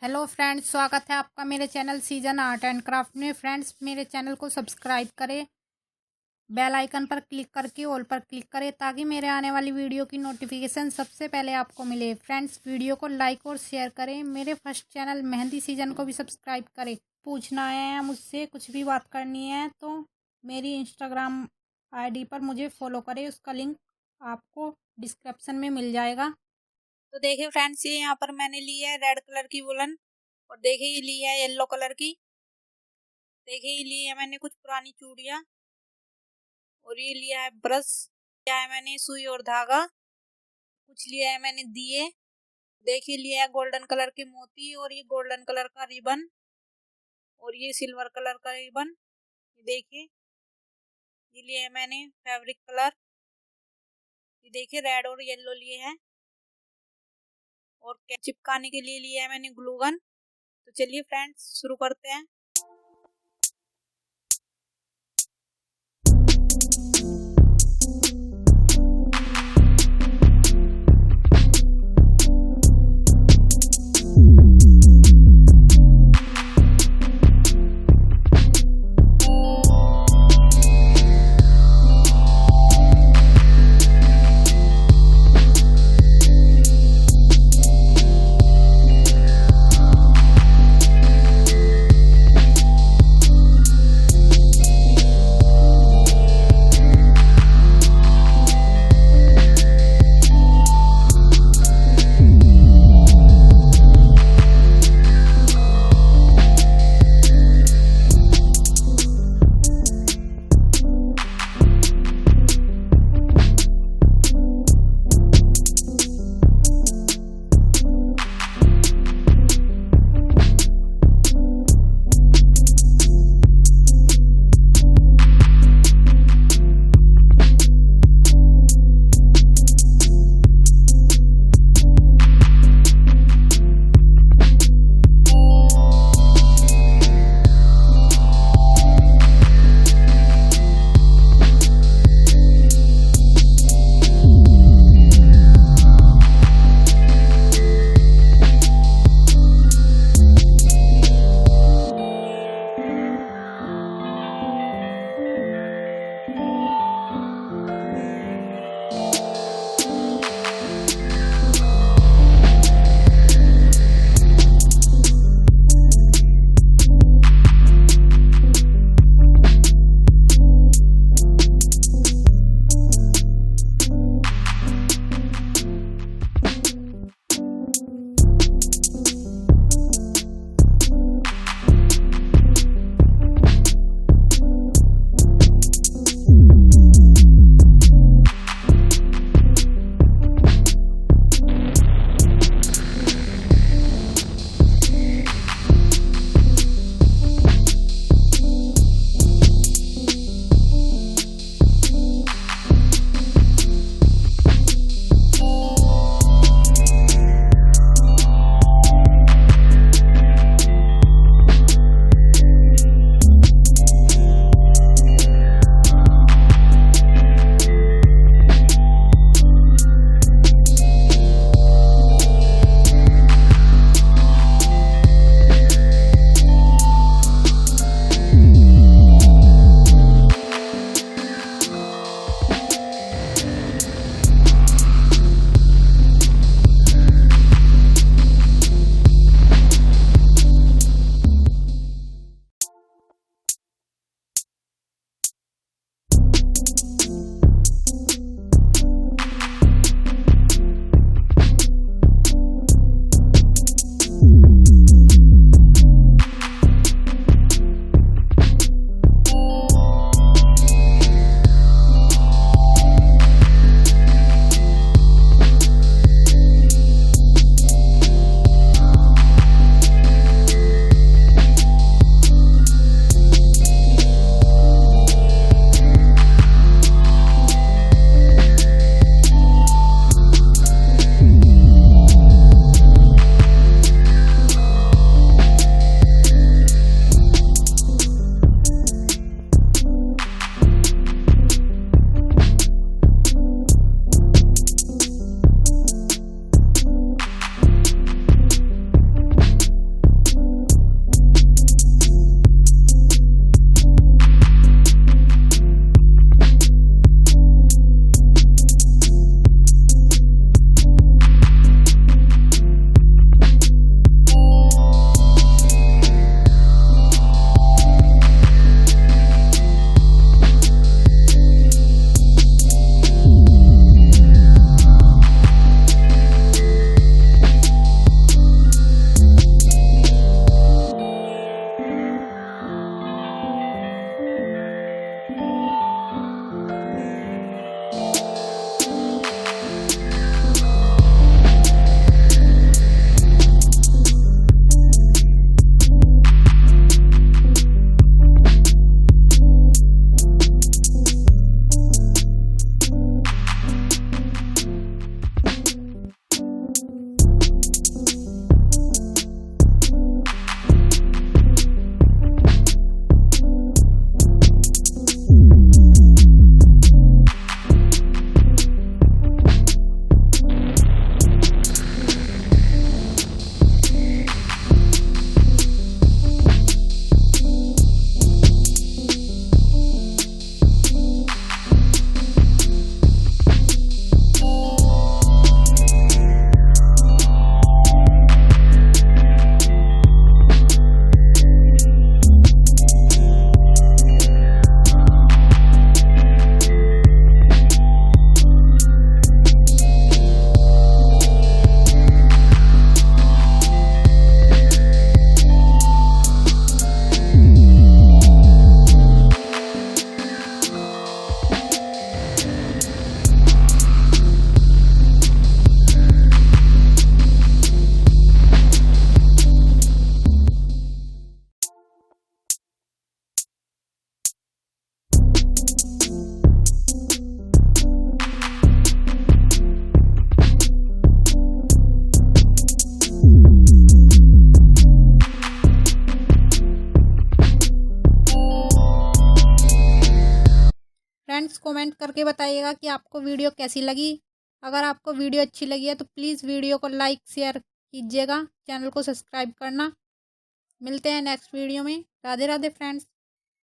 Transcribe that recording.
Hello friends, स्वागत है आपका मेरे channel season art and craft में। फ्रेंड्स, मेरे चैनल को सब्सक्राइब करें, बेल आइकन पर क्लिक करके ऑल पर क्लिक करें ताकि मेरे आने वाली वीडियो की नोटिफिकेशन सबसे पहले आपको मिले। फ्रेंड्स, वीडियो को लाइक और शेयर करें। मेरे फर्स्ट चैनल मेहंदी सीजन को भी सब्सक्राइब करें। पूछना है मुझसे, कुछ भी बात करनी है तो मेरी इंस्टाग्राम आईडी पर मुझे फॉलो करें, उसका लिंक आपको डिस्क्रिप्शन में मिल जाएगा। तो देखिए फ्रेंड्स, ये यहाँ पर मैंने ली है रेड कलर की वुलन, और देखिए ये ली है येलो कलर की। देखिए ये ली है मैंने कुछ पुरानी चूड़ियाँ, और ये लिया है ब्रश, लिया है मैंने सुई और धागा, कुछ लिया है मैंने दिए। देखिए लिया है गोल्डन कलर के मोती, और ये गोल्डन कलर का रिबन, और ये सिल्वर कलर का रिबन। देखिए ये लिया है मैंने फैब्रिक कलर, ये देखिए रेड और येलो लिए हैं, और चिपकाने के लिए लिया है मैंने ग्लू गन। तो चलिए फ्रेंड्स शुरू करते हैं। कमेंट करके बताइएगा कि आपको वीडियो कैसी लगी। अगर आपको वीडियो अच्छी लगी है तो प्लीज़ वीडियो को लाइक शेयर कीजिएगा, चैनल को सब्सक्राइब करना। मिलते हैं नेक्स्ट वीडियो में। राधे राधे फ्रेंड्स।